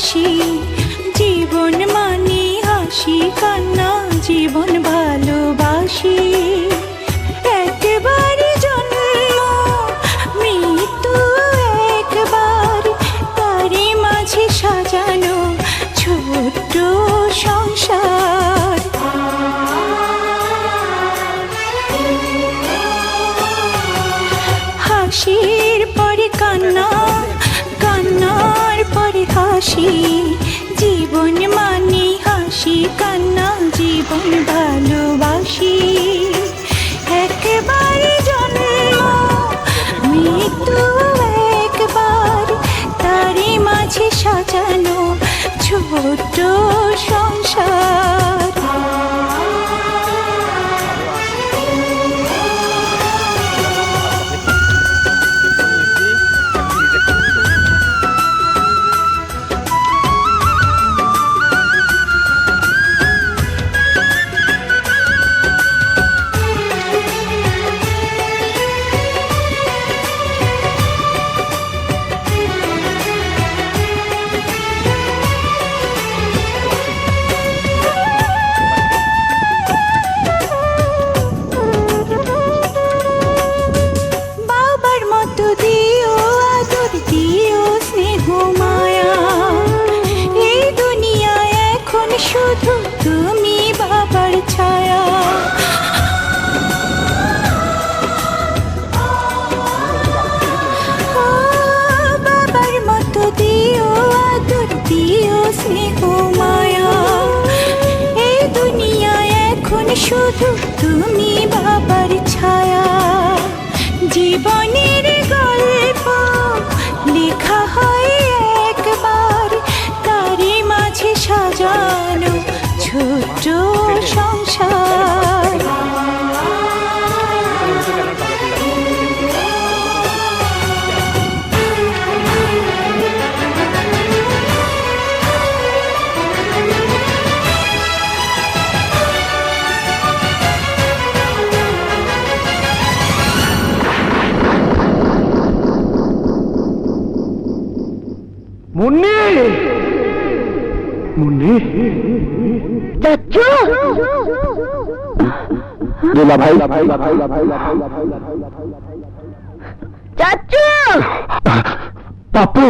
হাসি, জীবন মানে হাসি কান্না, জীবন ভালোবাসি। একবারই জন্ম, মৃত্যু একবার, তারই মাঝে সাজানো ছোট্ট সংসার। হাসির পরে কান্না, কান্নার পরে হাসি, জীবন মানে হাসি কান্না, জীবন ভালোবাসি। একবারই জন্ম, মৃত্যু একবার, তারই মাঝে সাজানো ছোট্ট সংসার। শুধু তুমি বাবার ছায়া, বাবার মতো দিও আদর, দিও স্নেহ মায়া। এই দুনিয়ায় এখন শুধু তুমি বাবার ছায়া। জীবনের গল্প লেখা হয় একবার, তারই মাঝে সাজানো ছোট্ট সংসার। মুন্নি, মুন্নি, চাচু, দুলা ভাই, চাচু, পাপু,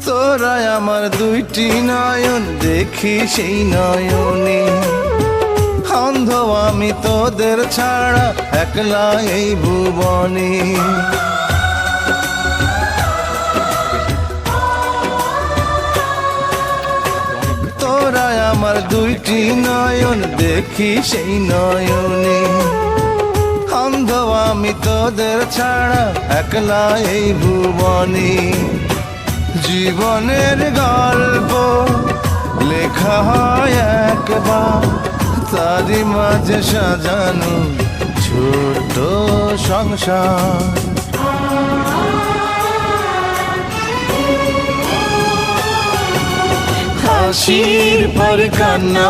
তোরা আমার দুইটি নয়ন, দেখি সেই নয়নে। অন্ধ আমি তোদের ছাড়া একলা এই ভুবনে। তোরা আমার দুইটি নয়ন, দেখি সেই নয়নে। অন্ধ আমি তোদের ছাড়া একলা এই ভুবনে। জীবনের গল্প লেখা হয় একবার, তারই মাঝে সাজানো ছোট্ট সংসার। হাসির পরে কান্না,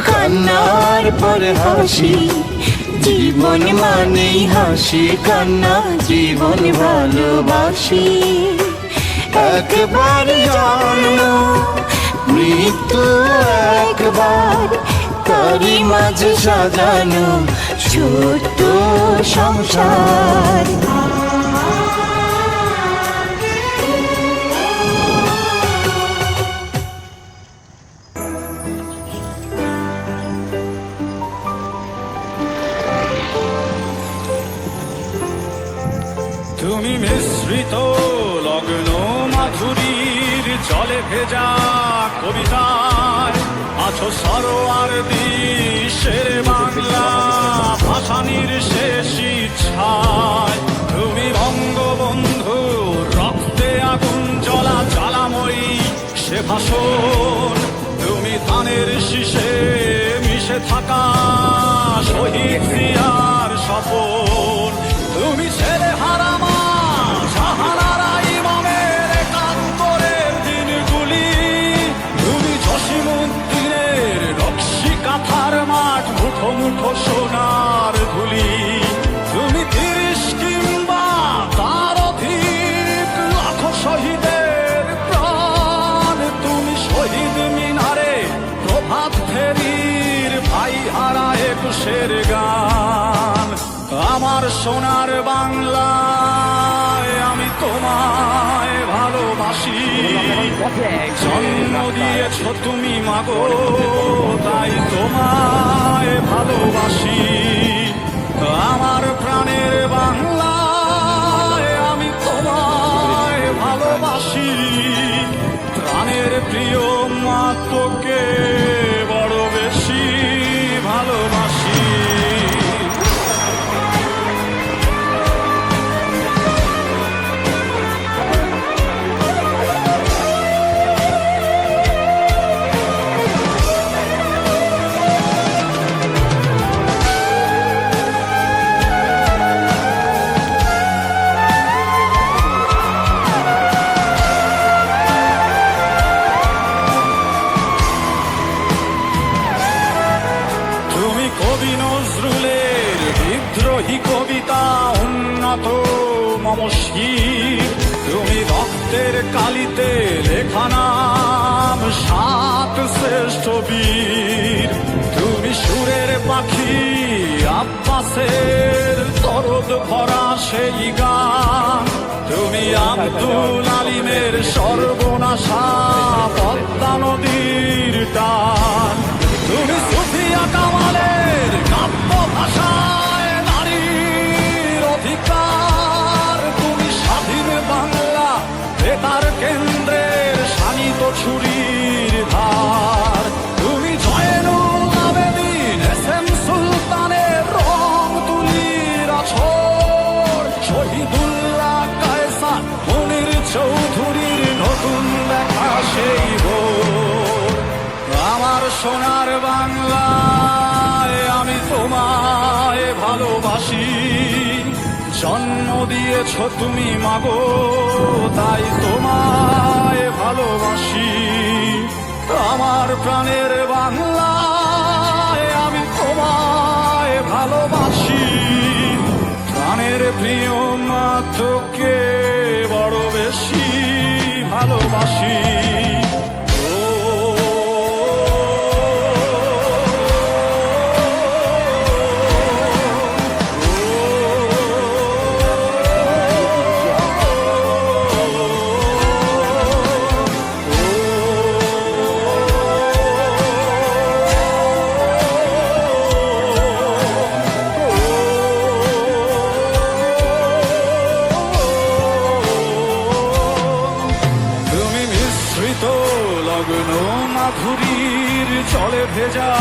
কান্নার পরে হাসি, জীবন মানেই হাসি কান্না, জীবন ভালোবাসি। একবার জন্ম, মৃত্যু একবার, তারই মাঝে সাজানো ছোট্ট সংসার। তুমি মিশ্রিত লগ্ন মাধুরীর জলে ভেজা কবিতায় আছো সরোয়ার দিশের বাংলা ভাসানির শেষ ইচ্ছায়। তুমি বঙ্গবন্ধু রক্তে আগুন জ্বলা জ্বালাময়ী সে ভাষণ, তুমি ধানের শীষে মিশে থাকা শহীদ জিয়ার স্বপন। তুমি ছেলে হারা মা জাহানারা ইমামের একাত্তরের দিনগুলি, তুমি জসিমউদ্দিনের নকশি কাঁথার মাঠ, মুঠো মুঠো সোনার ধুলি। তুমি 30 কিংবা তার অধিক লাখো শহীদের প্রাণ, তুমি শহীদ মিনারে প্রভাত ফেরির ভাই হারা 21-এর গান। আমার সোনার বাংলায় আমি তোমায় ভালোবাসি, জন্ম দিয়েছ তুমি মাগো তাই তোমায় ভালোবাসি। আমার প্রাণের বাংলায় আমি তোমায় ভালোবাসি, প্রাণের প্রিয় মা তোকে বড় বেশি ভালোবাসি। কবি নজরুলের বিদ্রোহী কবিতা উন্নত মম শির, তুমি রক্তের কালিতে লেখা নাম 7 শ্রেষ্ঠ বীর। তুমি সুরের পাখি আব্বাসের দরদ ভরা সেই গান, তুমি আব্দুল আলিমের সর্বনাশা পদ্মা নদীর টান। তুমি সুফিয়া কামালের কাব্য ভাষায় নারীর অধিকার, তুমি স্বাধীন বাংলা বেতার কেন্দ্রের শানিত ছুরির ধার। তুমি জয়নুল আবেদিন এসএম সুলতানের রং তুলির আছর, শহীদুল্লাহ কায়সার মনির চৌধুরীর নতুন লেখা সেই ভোর। আমার সোনার বাংলায় আমি তোমায় ভালোবাসি, জন্ম দিয়েছ তুমি মাগো তাই তোমায় ভালোবাসি। আমার প্রাণের বাংলায় আমি তোমায় ভালোবাসি, প্রাণের প্রিয় মা তোকে বড় বেশি ভালোবাসি। লগ্ন মাধুরীর চলে ভেজা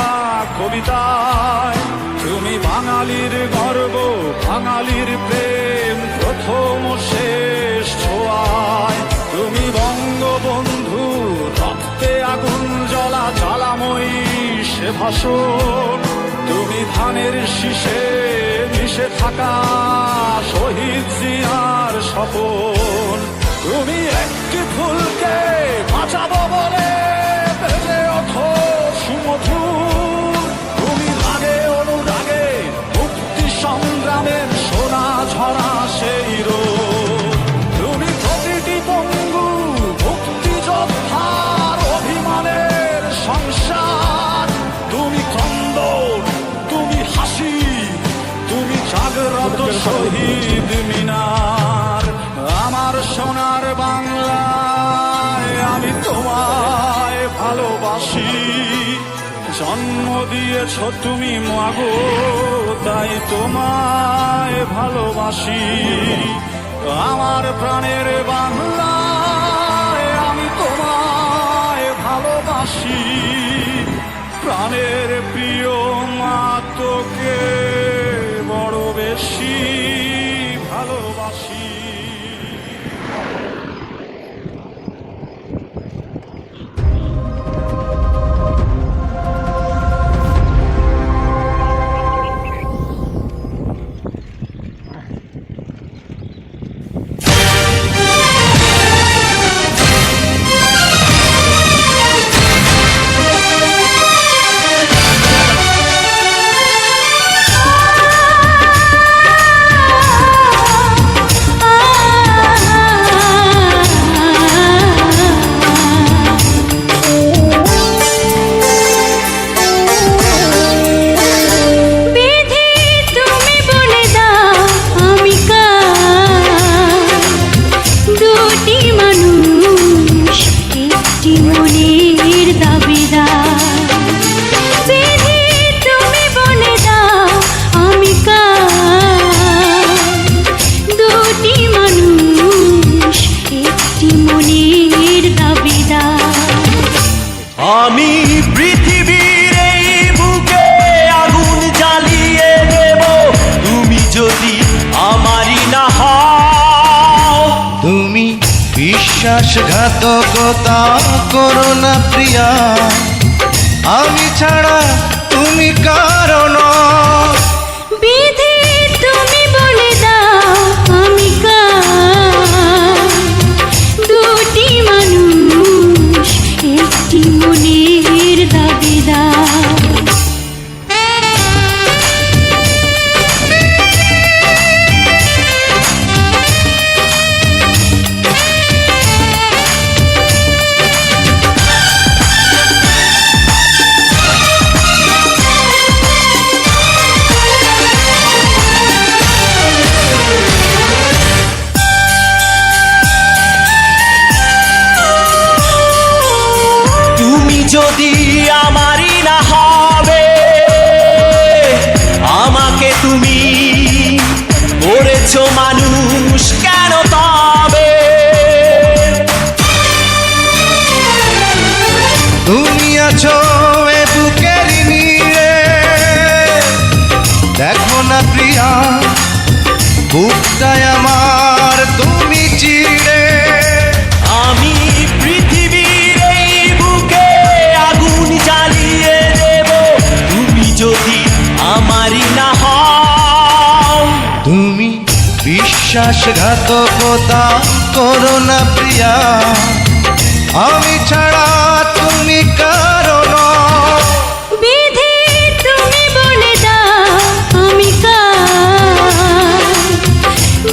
কবিতায়, তুমি বাঙালির গর্ব বাঙালির প্রেম প্রথম শেষ ছোঁয়ায়। তুমি বঙ্গবন্ধু রক্তে আগুন জ্বলা জ্বালাময়ী সে ভাষণ, তুমি ধানের শীষে মিশে থাকা শহীদ জিয়ার স্বপন। তুমি একটি ফুলকে বাঁচাবো বলে বেজে ওঠো সুমধুর, তুমি রাগে অনুরাগে মুক্তি সংগ্রামের সোনা ঝরা সেই রোদ। তুমি প্রতিটি পঙ্গু মুক্তিযোদ্ধার অভিমানের সংসার, তুমি ক্রন্দন তুমি হাসি তুমি জাগ্রত শহীদ মিনার। আমার সোনার বাংলায় আমি তোমায় ভালোবাসি, জন্ম দিয়েছ তুমি মাগো তাই তোমায় ভালোবাসি। আমার প্রাণের বাংলায় আমি তোমায় ভালোবাসি, প্রাণের প্রিয় মা তোকে বড় বেশি ভালোবাসি। বিশ্বাসঘাতকতা করো না প্রিয়া, আমি ছাড়া তুমি কারণ। বিধি তুমি বলে দাও আমি কার, দুটি মানুষ একটি মনের দাবিদার। যদি আমারই না হবে, আমাকে তুমি করেছো মানুষ কেন তবে? তুমি আছো এ বুকের নিয়ে, দেখো না প্রিয়া বুকটায় আমার তুমি চিড়ে। আমি পৃথিবীর এই বুকে আগুন জ্বালিয়ে দেব, তুমি যদি আমারই না হও। তুমি বিশ্বাসঘাতকতা করো না প্রিয়া, আমি ছাড়া তুমি কারণ। বিধি তুমি বলে দাও আমি কার,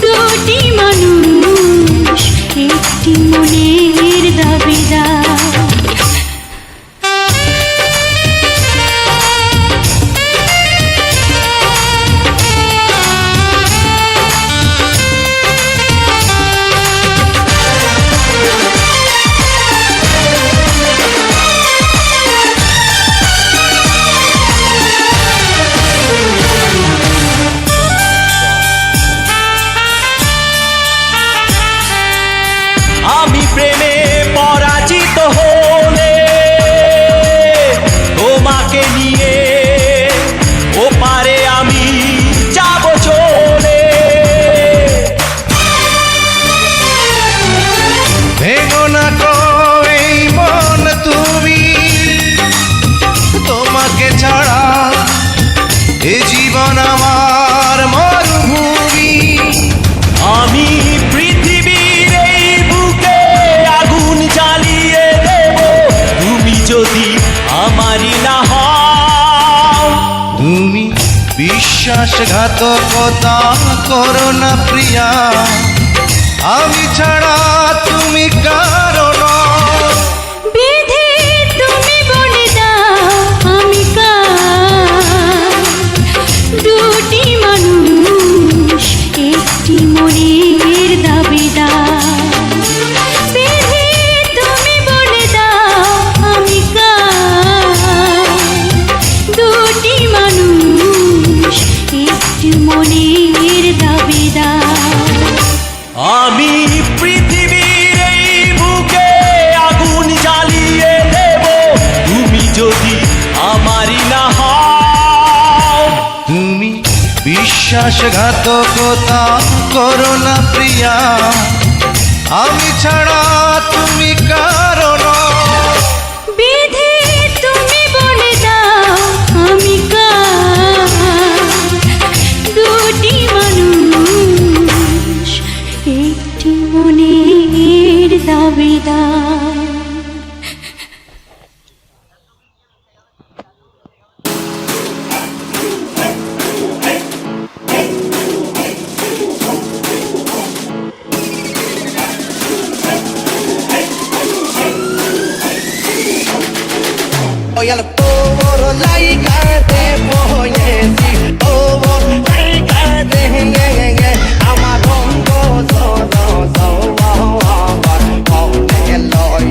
দুটি মানুষ একটি মনের দাবিদার। আমি প্রেমে পরাজিত হলে তোমাকে নিয়ে ওপারে আমি যাব চলে। ভেঙো না গো এই মন তুমি, তোমাকে ছাড়া এ জীবন আমার মরুভূমি। আমি পৃথিবীর এই বুকে আগুন জ্বালিয়ে দেব, তুমি যদি আমারই না হও। তুমি বিশ্বাসঘাতকতা করো না প্রিয়া, আমি ছাড়া তুমি কারণ। বিধি তুমি বলে দাও আমি কার, দুটি মানুষ একটি মনের দাবিদার। বিধি তুমি বলে দাও আমি কার, দুটি মানুষ একটি মনের দাবিদার। আমি পৃথিবীর এই বুকে আগুন জ্বালিয়ে দেব, তুমি যদি আমারই না হও। তুমি বিশ্বাসঘাতকতা করো না প্রিয়া, আমি ছাড়া তুমি কারণ। বিধি তুমি বলে দাও আমি কার, দুটি মানুষ একটি মনের দাবিদার। Voy al todo laica te voy a decir todo laica te amadongo so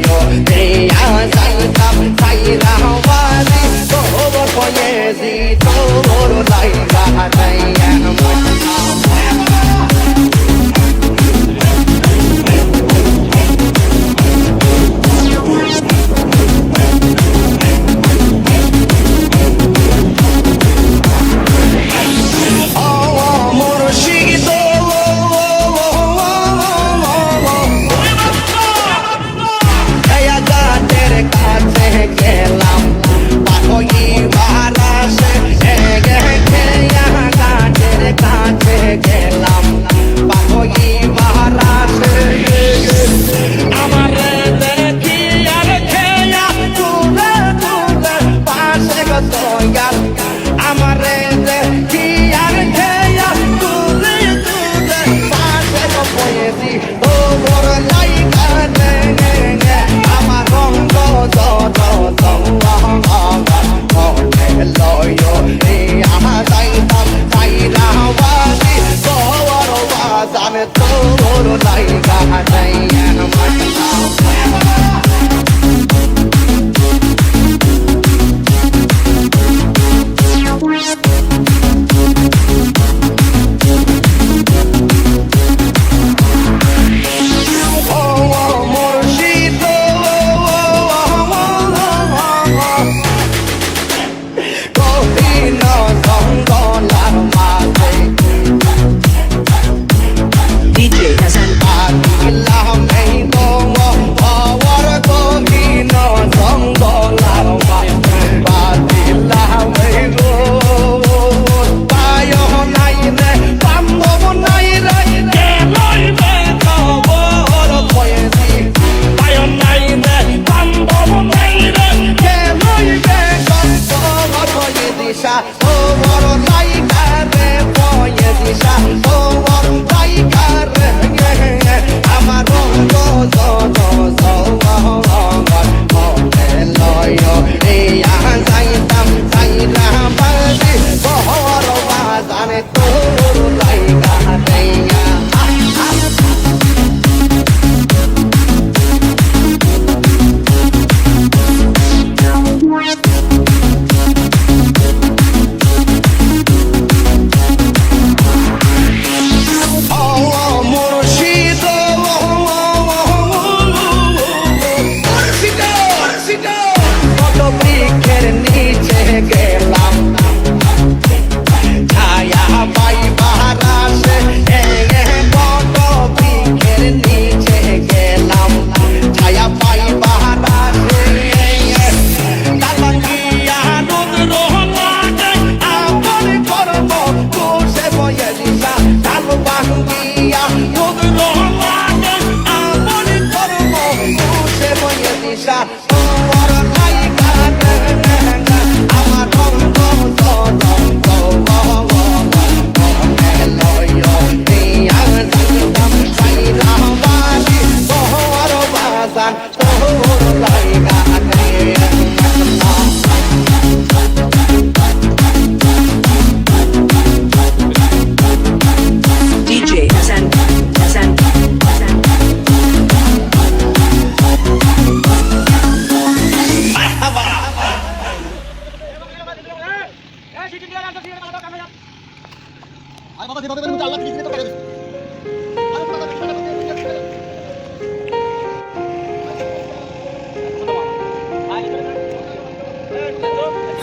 yo te asan tam sai ra wali todo voy a decir todo laica te বাজান তোর লাইগা হাটাইয়া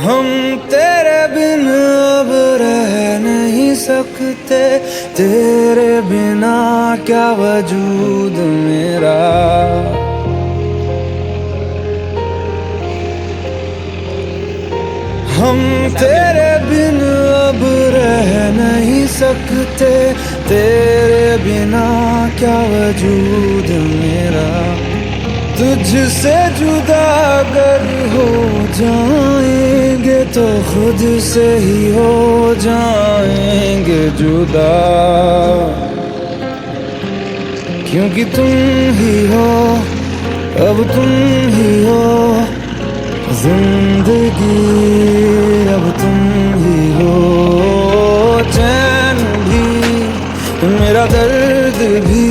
हम तेरे बिन अब रह नहीं सकते, तेरे बिना क्या वजूद मेरा। हम तेरे बिन अब रह नहीं सकते, तेरे बिना क्या वजूद मेरा। तुझसे जुदा अगर हो जाएंगे तो खुद से ही हो जाएंगे जुदा, क्योंकि तुम ही हो, अब तुम ही हो जिंदगी, अब तुम ही हो। चैन भी मेरा दर्द भी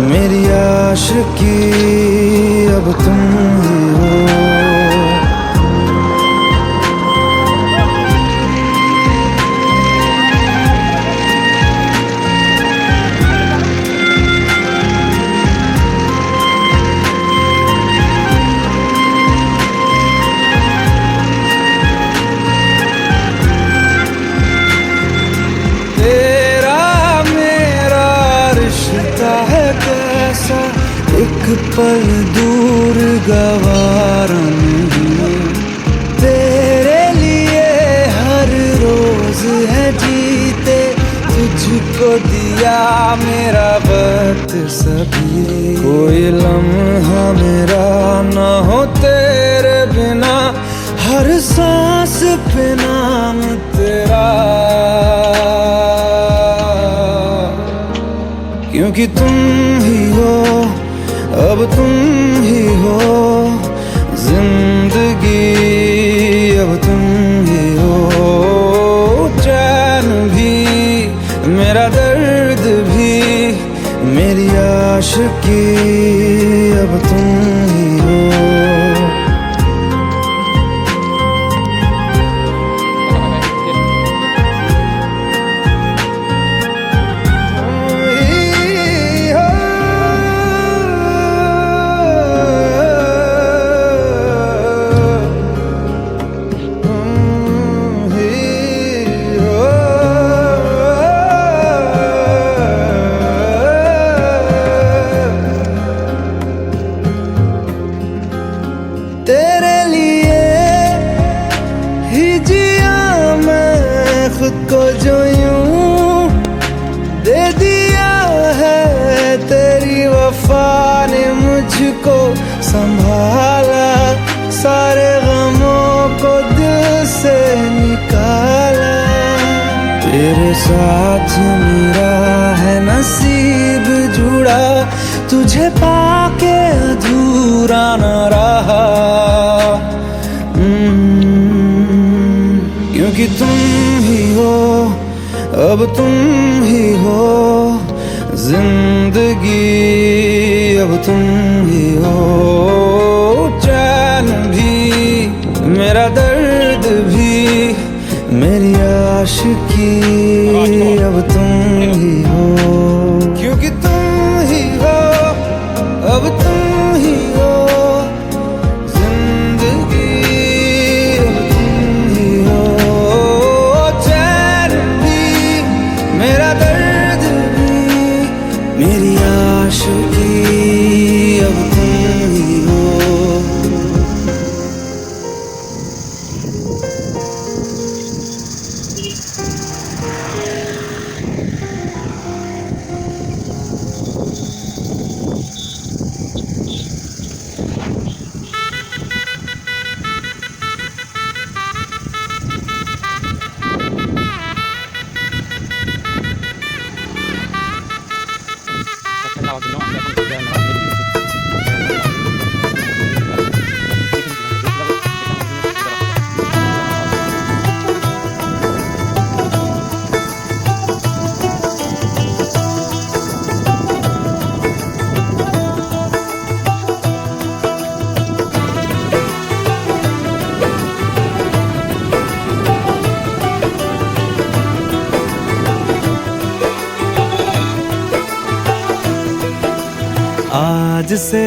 मेरी आशिकी, अब तुम ही हो। एक पल दूर गवारा नहीं, तेरे लिए हर रोज है जीते, तुझको दिया मेरा वक्त सभी। कोई लम्हा मेरा न हो तेरे बिना, हर सांस पे नाम तेरा, क्योंकि तुम ही हो, अब तुम ही हो जिंदगी, अब तुम ही हो। चैन भी मेरा दर्द भी मेरी आशिकी अब तुम ही हो। तेरे लिए ही जिया मैं खुद को जो यूं दे दिया है, तेरी वफा ने मुझको संभाला, सारे गमों को दिल से निकाला। तेरे साथ मेरा है नसीब जुड़ा, तुझे पाके अधूरा न रहा। क्योंकि तुम ही हो, अब तुम ही हो जिंदगी, अब तुम ही हो। चैन भी मेरा दर्द भी मेरी आशिकी, अब तुम ही हो। क्योंकि तुम ही हो, अब तुम ही हो जिंदगी, अब तुम ही हो। चैन भी मेरा दर्द भी मेरी आशिकी, अब तुम ही हो। आज से